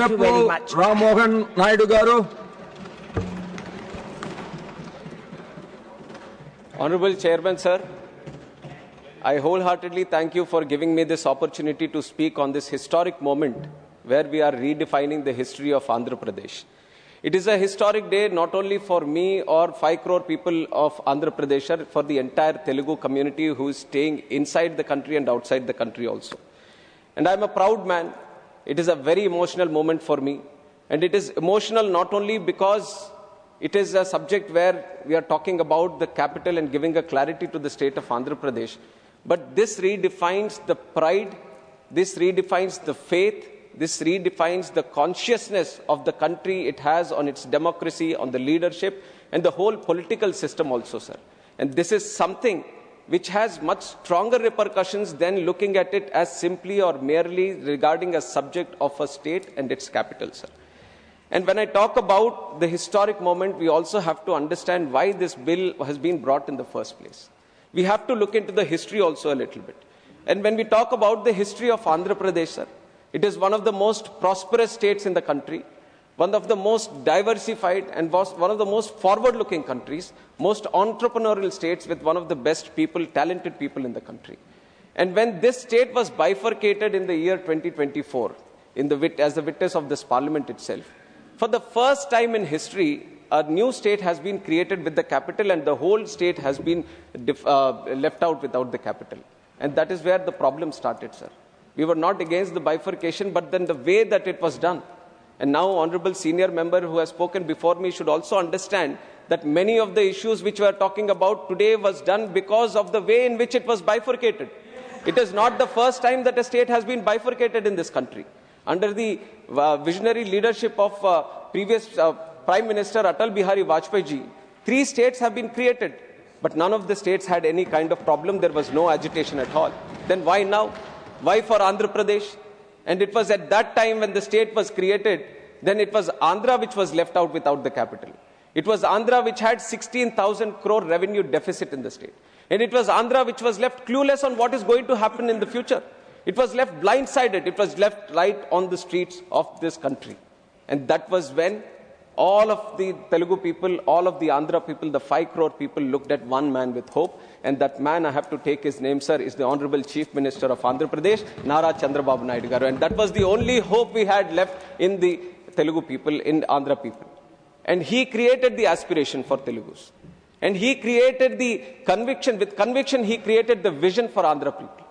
you very much. Mohan Naidu garu. Honorable Chairman, sir, I wholeheartedly thank you for giving me this opportunity to speak on this historic moment where we are redefining the history of Andhra Pradesh. It is a historic day not only for me or 5 crore people of Andhra Pradesh, but for the entire Telugu community who is staying inside the country and outside the country also. And I am a proud man. It is a very emotional moment for me. And it is emotional not only because it is a subject where we are talking about the capital and giving a clarity to the state of Andhra Pradesh, but this redefines the pride, this redefines the faith, this redefines the consciousness of the country it has on its democracy, on the leadership, and the whole political system also, sir. And this is something which has much stronger repercussions than looking at it as simply or merely regarding a subject of a state and its capital, sir. And when I talk about the historic moment, we also have to understand why this bill has been brought in the first place. We have to look into the history also a little bit. And when we talk about the history of Andhra Pradesh, sir, it is one of the most prosperous states in the country, one of the most diversified and one of the most forward-looking countries, most entrepreneurial states with one of the best people, talented people in the country. And when this state was bifurcated in the year 2024, as the witness of this parliament itself, for the first time in history, a new state has been created with the capital and the whole state has been left out without the capital. And that is where the problem started, sir. We were not against the bifurcation, but then the way that it was done. And now, honorable senior member who has spoken before me should also understand that many of the issues which we are talking about today was done because of the way in which it was bifurcated. It is not the first time that a state has been bifurcated in this country. Under the visionary leadership of previous Prime Minister Atal Bihari Vajpayee ji, 3 states have been created, but none of the states had any kind of problem. There was no agitation at all. Then why now? Why for Andhra Pradesh? And it was at that time when the state was created, then it was Andhra which was left out without the capital. It was Andhra which had 16,000 crore revenue deficit in the state. And it was Andhra which was left clueless on what is going to happen in the future. It was left blindsided. It was left right on the streets of this country. And that was when all of the Telugu people, all of the Andhra people, the 5 crore people looked at one man with hope. And that man, I have to take his name, sir, is the Honorable Chief Minister of Andhra Pradesh, Nara Chandrababu Naidu garu. And that was the only hope we had left in the Telugu people, in Andhra people. And he created the aspiration for Telugus. And he created the conviction. With conviction, he created the vision for Andhra people.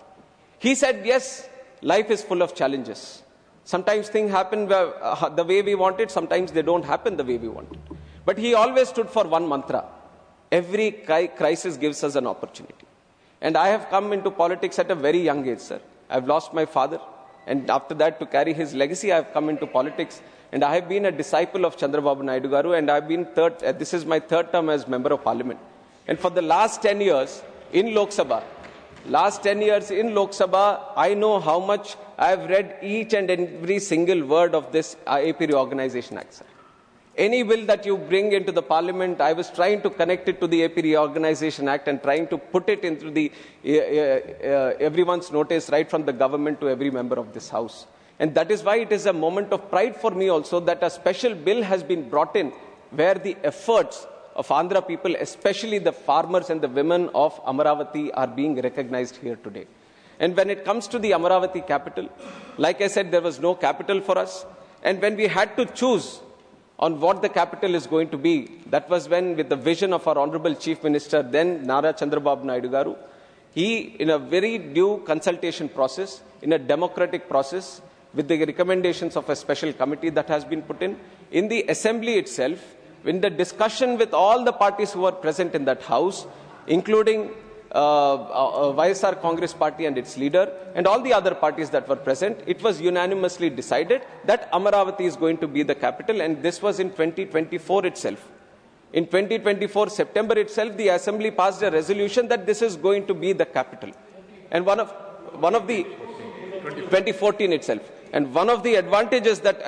He said, yes, life is full of challenges. Sometimes things happen the way we want it. Sometimes they don't happen the way we want it. But he always stood for one mantra. Every crisis gives us an opportunity. And I have come into politics at a very young age, sir. I've lost my father. And after that, to carry his legacy, I've come into politics. And I have been a disciple of Chandrababu Naidu garu. And I've been this is my 3rd term as Member of Parliament. And for the last 10 years in Lok Sabha, I know how much I've read each and every single word of this AP Reorganization Act, sir. Any bill that you bring into the parliament, I was trying to connect it to the AP Reorganization Act and trying to put it into the everyone's notice, right from the government to every member of this house. And that is why it is a moment of pride for me also that a special bill has been brought in where the efforts of Andhra people, especially the farmers and the women of Amaravati, are being recognized here today. And when it comes to the Amaravati capital, like I said, there was no capital for us. And when we had to choose on what the capital is going to be, that was when, with the vision of our Honorable Chief Minister, then Nara Chandrababu Naidu garu, he, in a very due consultation process, in a democratic process, with the recommendations of a special committee that has been put in the assembly itself, in the discussion with all the parties who were present in that house, including YSR Congress Party and its leader, and all the other parties that were present, it was unanimously decided that Amaravati is going to be the capital, and this was in 2024 itself. In 2024 September itself, the Assembly passed a resolution that this is going to be the capital. And one of the 2014 itself. And one of the advantages that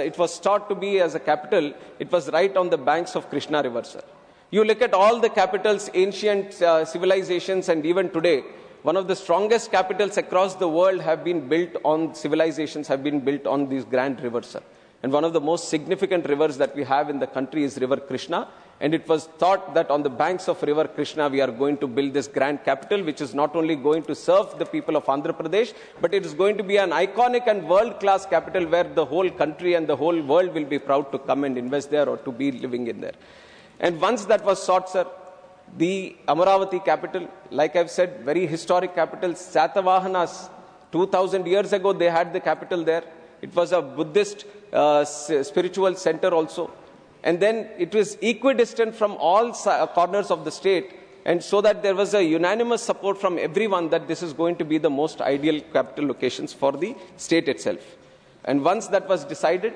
it was thought to be as a capital, it was right on the banks of Krishna River, sir. You look at all the capitals, ancient civilizations, and even today, one of the strongest capitals across the world have been built on, civilizations have been built on these grand rivers, sir. And one of the most significant rivers that we have in the country is River Krishna. And it was thought that on the banks of River Krishna, we are going to build this grand capital, which is not only going to serve the people of Andhra Pradesh, but it is going to be an iconic and world-class capital where the whole country and the whole world will be proud to come and invest there or to be living in there. And once that was sought, sir, the Amaravati capital, like I've said, very historic capital. Satavahanas, 2000 years ago, they had the capital there. It was a Buddhist spiritual center also. And then it was equidistant from all corners of the state. And so that there was a unanimous support from everyone that this is going to be the most ideal capital locations for the state itself. And once that was decided,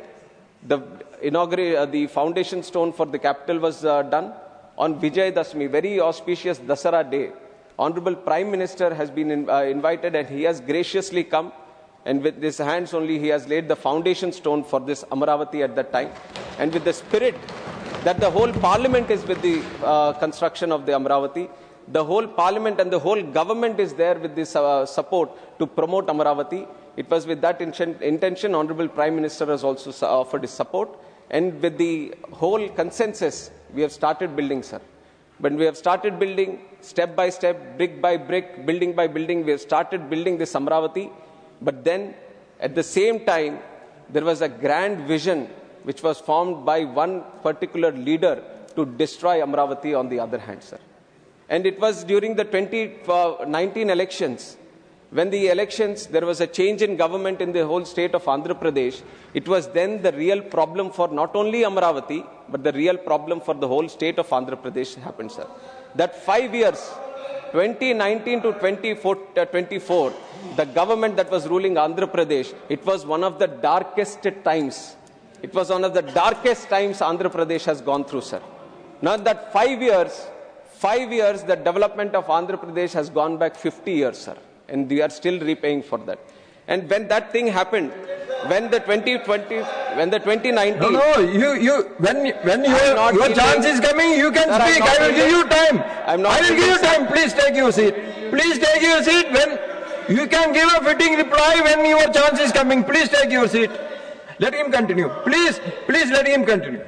the foundation stone for the capital was done. On Vijay Dashmi, very auspicious Dasara day, Honorable Prime Minister has been invited and he has graciously come. And with his hands only, he has laid the foundation stone for this Amaravati at that time. And with the spirit that the whole parliament is with the construction of the Amaravati, the whole parliament and the whole government is there with this support to promote Amaravati. It was with that intention, Honorable Prime Minister has also offered his support. And with the whole consensus, we have started building, sir. When we have started building, step by step, brick by brick, building by building, we have started building this Amaravati. But then, at the same time, there was a grand vision which was formed by one particular leader to destroy Amaravati on the other hand, sir. And it was during the 2019 elections, when the elections, there was a change in government in the whole state of Andhra Pradesh. It was then the real problem for not only Amaravati, but the real problem for the whole state of Andhra Pradesh happened, sir. That 5 years, 2019 to 2024, the government that was ruling Andhra Pradesh, it was one of the darkest times. It was one of the darkest times Andhra Pradesh has gone through, sir. Now that 5 years, the development of Andhra Pradesh has gone back 50 years, sir. And we are still repaying for that. And when that thing happened, when the 2019... When your chance is coming, you can speak. I will give you time. I will give you time. Please take your seat. Please take your seat. When you can give a fitting reply when your chance is coming. Please take your seat. Let him continue. Please let him continue.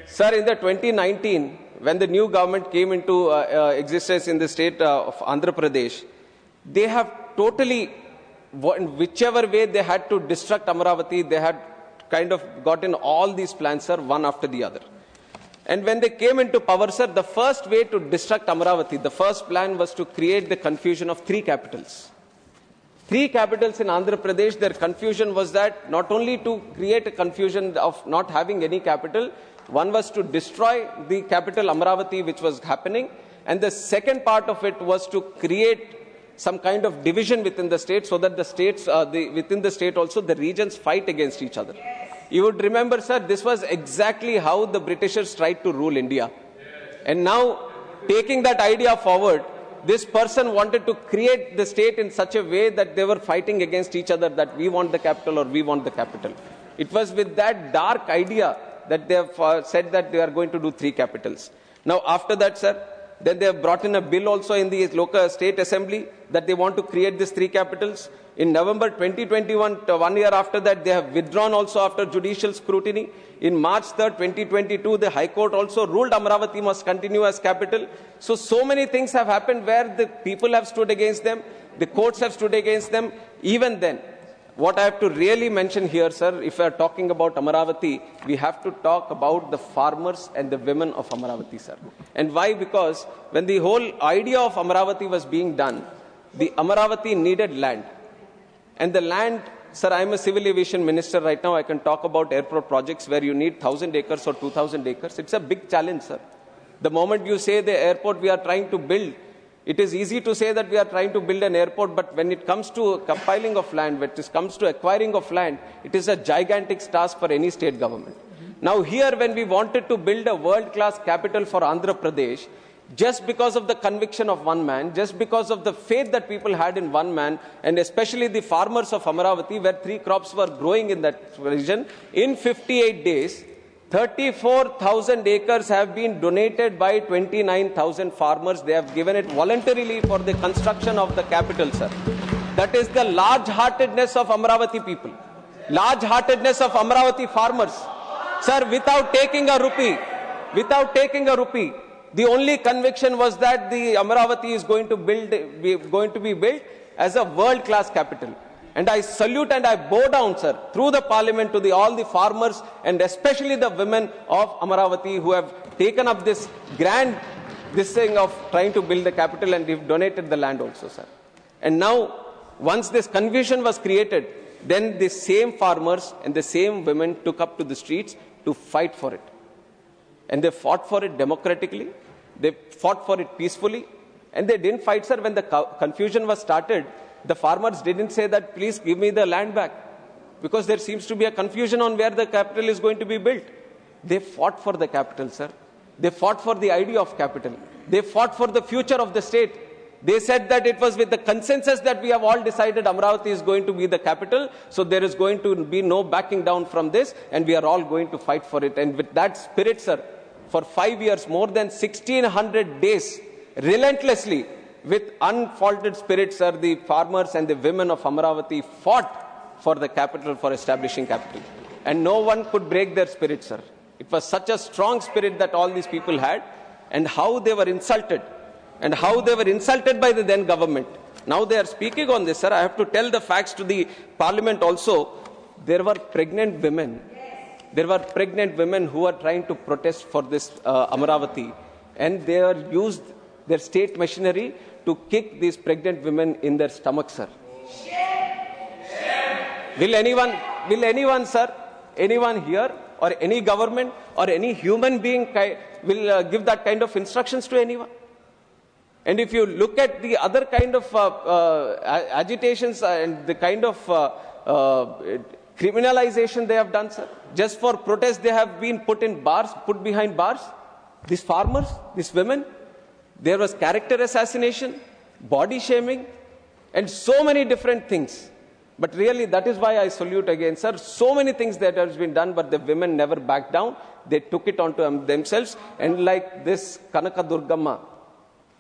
Sir, in the 2019, when the new government came into existence in the state of Andhra Pradesh, they have totally, whichever way they had to destruct Amaravati, they had kind of gotten all these plans, sir, one after the other. And when they came into power, sir, the first way to destruct Amaravati, the first plan was to create the confusion of 3 capitals. 3 capitals in Andhra Pradesh, their confusion was that not only to create a confusion of not having any capital, one was to destroy the capital Amaravati, which was happening. And the second part of it was to create some kind of division within the state so that the states, within the state also, the regions fight against each other. You would remember, sir, this was exactly how the Britishers tried to rule India. And now, taking that idea forward, this person wanted to create the state in such a way that they were fighting against each other, that we want the capital or we want the capital. It was with that dark idea that they have said that they are going to do 3 capitals. Now, after that, sir, then they have brought in a bill also in the local state assembly that they want to create these 3 capitals. In November 2021, 1 year after that, they have withdrawn also after judicial scrutiny. In March 3rd, 2022, the High Court also ruled Amaravati must continue as capital. So many things have happened where the people have stood against them, the courts have stood against them. Even then, what I have to really mention here, sir, if we are talking about Amaravati, we have to talk about the farmers and the women of Amaravati, sir. And why? Because when the whole idea of Amaravati was being done, the Amaravati needed land. And the land, sir, I am a civil aviation minister right now. I can talk about airport projects where you need 1,000 acres or 2,000 acres. It's a big challenge, sir. The moment you say the airport we are trying to build, it is easy to say that we are trying to build an airport, but when it comes to compiling of land, when it comes to acquiring of land, it is a gigantic task for any state government. Now here, when we wanted to build a world-class capital for Andhra Pradesh, just because of the conviction of one man, just because of the faith that people had in one man, and especially the farmers of Amaravati, where 3 crops were growing in that region, in 58 days, 34,000 acres have been donated by 29,000 farmers. They have given it voluntarily for the construction of the capital, sir. That is the large-heartedness of Amaravati people. Large-heartedness of Amaravati farmers. Sir, without taking a rupee, the only conviction was that the Amaravati is going to be built as a world-class capital. And I salute and I bow down, sir, through the parliament to all the farmers and especially the women of Amaravati who have taken up this thing of trying to build the capital, and they've donated the land also, sir. And now, once this confusion was created, then the same farmers and the same women took up to the streets to fight for it. And they fought for it democratically. They fought for it peacefully. And they didn't fight, sir, when the confusion was started. The farmers didn't say that, please give me the land back, because there seems to be a confusion on where the capital is going to be built. They fought for the capital, sir. They fought for the idea of capital. They fought for the future of the state. They said that it was with the consensus that we have all decided Amaravati is going to be the capital, so there is going to be no backing down from this, and we are all going to fight for it. And with that spirit, sir, for 5 years, more than 1,600 days, relentlessly, with unfaltered spirit, sir, the farmers and the women of Amaravati fought for the capital, for establishing capital. And no one could break their spirit, sir. It was such a strong spirit that all these people had, and how they were insulted, and how they were insulted by the then government. Now they are speaking on this, sir. I have to tell the facts to the parliament also. There were pregnant women. There were pregnant women who are trying to protest for this Amaravati, and they are used their state machinery to kick these pregnant women in their stomach, sir. Will anyone, sir, anyone here, or any government, or any human being will give that kind of instructions to anyone? And if you look at the other kind of agitations and the kind of criminalization they have done, sir, just for protest they have been put behind bars. These farmers, these women, there was character assassination, body shaming, and so many different things. But really, that is why I salute again, sir. So many things that has been done, but the women never backed down. They took it onto themselves. And like this Kanaka Durgamma,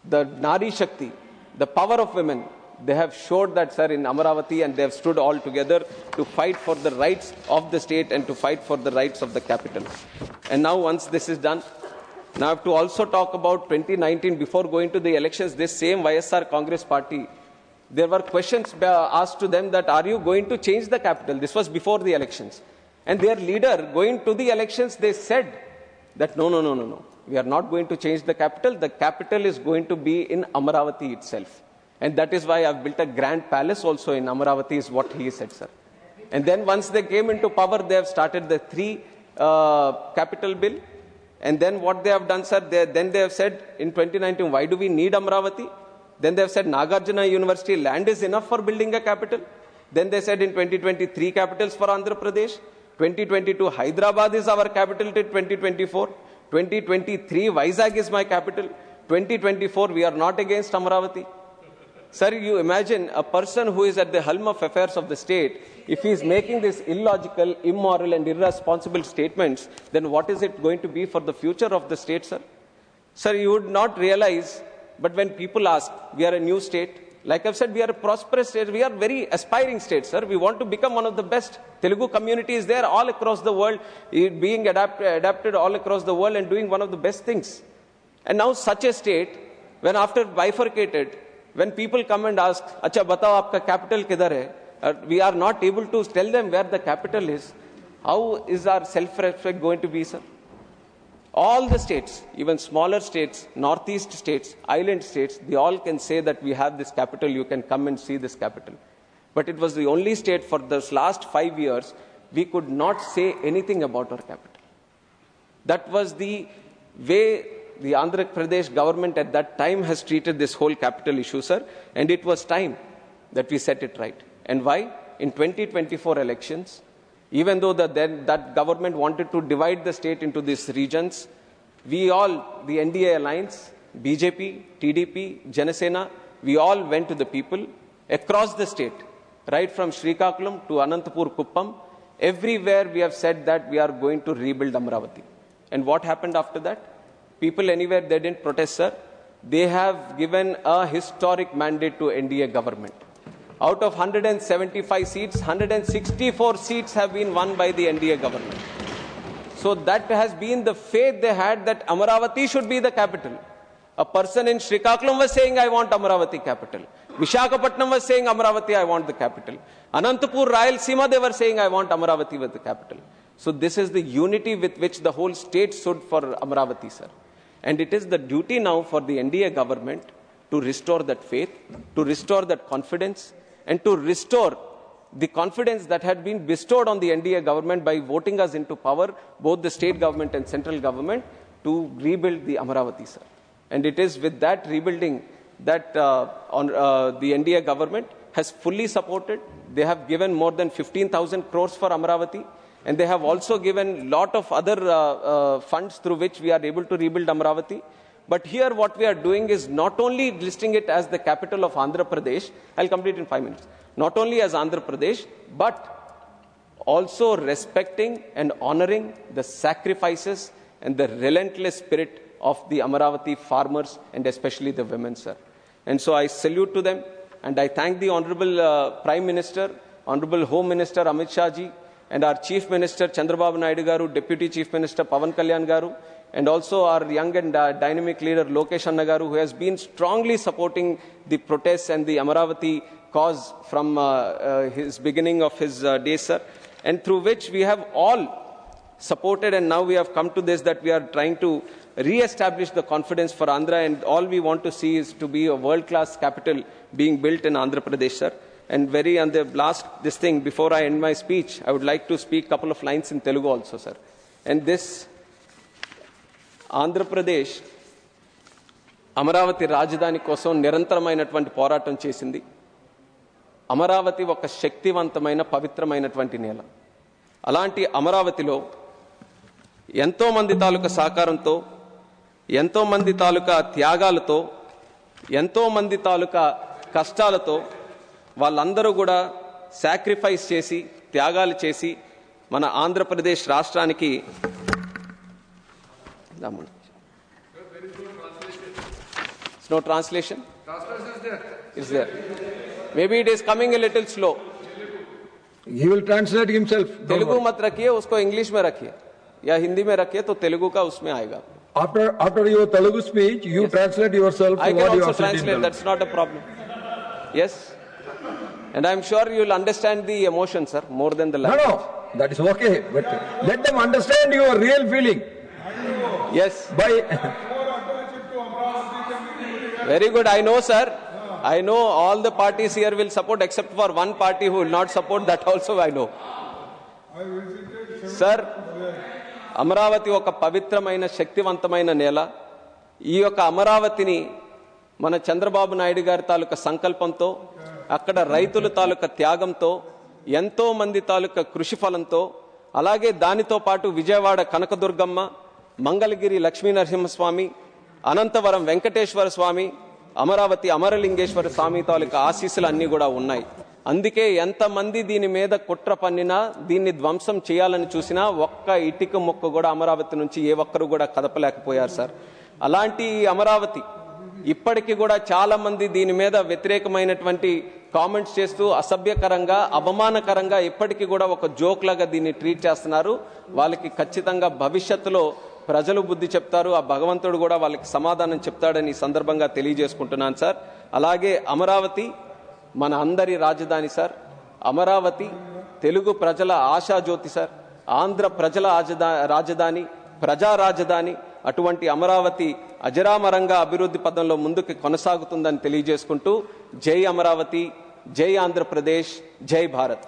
the Nari Shakti, the power of women, they have showed that, sir, in Amaravati, and they have stood all together to fight for the rights of the state and to fight for the rights of the capital. And now, once this is done, now I have to also talk about 2019. Before going to the elections, this same YSR Congress party, there were questions asked to them that, are you going to change the capital? This was before the elections. And their leader, going to the elections, they said that, no. We are not going to change the capital. The capital is going to be in Amaravati itself. And that is why I've built a grand palace also in Amaravati, is what he said, sir. And then once they came into power, they have started the 3 capital bill. And then what they have done, sir, then they have said in 2019, why do we need Amaravati? Then they have said Nagarjuna University land is enough for building a capital. Then they said in 2023 capitals for Andhra Pradesh. 2022 Hyderabad is our capital till 2024. 2023 Vizag is my capital. 2024 we are not against Amaravati. Sir, you imagine a person who is at the helm of affairs of the state, if he is making these illogical, immoral and irresponsible statements, then what is it going to be for the future of the state, sir? Sir, you would not realize, but when people ask, we are a new state, like I've said, we are a prosperous state, we are very aspiring state, sir. We want to become one of the best. Telugu community is there all across the world, being adapted all across the world and doing one of the best things. And now such a state, when after bifurcated, when people come and ask, Acha, batao, aapka capital kidhar hai? We are not able to tell them where the capital is. How is our self-respect going to be, sir? All the states, even smaller states, northeast states, island states, they all can say that we have this capital, you can come and see this capital. But it was the only state for this last 5 years, we could not say anything about our capital. That was the way the Andhra Pradesh government at that time has treated this whole capital issue, sir. And it was time that we set it right. And why? In 2024 elections, even though that government wanted to divide the state into these regions, we all, the NDA alliance, BJP, TDP, Janasena, we all went to the people across the state, right from Srikakulam to Anantapur Kuppam, Everywhere we have said that we are going to rebuild Amaravati. And what happened after that? People anywhere, they didn't protest, sir. They have given a historic mandate to NDA government. Out of 175 seats, 164 seats have been won by the NDA government. So that has been the faith they had that Amaravati should be the capital. A person in Srikakulam was saying, I want Amaravati capital. Visakhapatnam was saying, Amaravati, I want the capital. Anantapur, Rayalaseema, they were saying, I want Amaravati with the capital. So this is the unity with which the whole state stood for Amaravati, sir. And it is the duty now for the NDA government to restore that faith, to restore that confidence, and to restore the confidence that had been bestowed on the NDA government by voting us into power, both the state government and central government, to rebuild the Amaravati, sir. And it is with that rebuilding that the NDA government has fully supported. They have given more than 15,000 crores for Amaravati. And they have also given a lot of other funds through which we are able to rebuild Amaravati. But here what we are doing is not only listing it as the capital of Andhra Pradesh, I'll complete in 5 minutes, not only as Andhra Pradesh, but also respecting and honoring the sacrifices and the relentless spirit of the Amaravati farmers and especially the women, sir. And so I salute to them and I thank the Honorable Prime Minister, Honorable Home Minister Amit Shah ji, and our Chief Minister Chandrababu Naidu garu, Deputy Chief Minister Pavan Kalyan garu, and also our young and dynamic leader Lokesh Anna garu, who has been strongly supporting the protests and the Amaravati cause from his beginning of his days, sir, and through which we have all supported, and now we have come to this that we are trying to re-establish the confidence for Andhra, and all we want to see is to be a world-class capital being built in Andhra Pradesh, sir. And on the last, this thing, before I end my speech, I would like to speak a couple of lines in Telugu also, sir. And this, Andhra Pradesh, Amaravati Rajdhani kosam nirantaramainatvanti poratam chesindi. Amaravati oka shaktivantamaina pavitramainatvanti nela. Alanti Amaravatiలో ఎంతో మంది తాలూకా సహకారంతో, ఎంతో మంది తాలూకా త్యాగాలతో, ఎంతో మంది తాలూకా కష్టాలతో వాళ్ళందరూ కూడా సాక్రిఫైస్ చేసి, త్యాగాలు చేసి మన ఆంధ్రప్రదేశ్ రాష్ట్రానికి no translation? Is there? Maybe it is coming a little slow. He will translate himself. Telugu मत रखिए, उसको इंग्लिश में रखिए या हिंदी में रखिए तो तेलुगु का उसमें आएगा. After your Telugu speech, you translate yourself. I can also translate. That's not a problem. Yes, and I'm sure you'll understand the emotion, sir, more than the language. No, that is okay. But let them understand your real feeling. Yes. By very good. I know, sir. I know all the parties here will support, except for one party who will not support. That also I know. Sir, Amaravati ఒక పవిత్రమైన శక్తివంతమైన నేల. ఈ యొక్క అమరావతిని మన చంద్రబాబు నాయుడు గారి తాలూకా సంకల్పంతో, అక్కడ రైతుల తాలూకా త్యాగంతో, ఎంతో మంది తాలూకా కృషి ఫలంతో, అలాగే దానితో పాటు విజయవాడ కనకదుర్గమ్మ, మంగళగిరి లక్ష్మీనరసింహస్వామి, అనంతవరం వెంకటేశ్వర స్వామి, అమరావతి అమరలింగేశ్వర స్వామి తాలూకా ఆశీస్సులు అన్నీ కూడా ఉన్నాయి. అందుకే ఎంతమంది దీని మీద కుట్ర పన్నినా, దీన్ని ధ్వంసం చేయాలని చూసినా ఒక్క ఇటుక మొక్క కూడా అమరావతి నుంచి ఏ ఒక్కరు కూడా కదపలేకపోయారు సార్. అలాంటి అమరావతి ఇప్పటికీ కూడా చాలా మంది దీని మీద వ్యతిరేకమైనటువంటి కామెంట్స్ చేస్తూ అసభ్యకరంగా, అవమానకరంగా ఇప్పటికీ కూడా ఒక జోక్ లాగా దీన్ని ట్రీట్ చేస్తున్నారు. వాళ్ళకి ఖచ్చితంగా భవిష్యత్తులో ప్రజలు బుద్ధి చెప్తారు, ఆ భగవంతుడు కూడా వాళ్ళకి సమాధానం చెప్తాడని ఈ సందర్భంగా తెలియజేసుకుంటున్నాను సార్. అలాగే అమరావతి మన అందరి రాజధాని సార్. అమరావతి తెలుగు ప్రజల ఆశాజ్యోతి సార్. ఆంధ్ర ప్రజల రాజధాని, ప్రజా రాజధాని. అటువంటి అమరావతి అజరామరంగా అభివృద్ధి పదంలో ముందుకు కొనసాగుతుందని తెలియజేసుకుంటూ జై అమరావతి, జై ఆంధ్రప్రదేశ్, జై భారత్.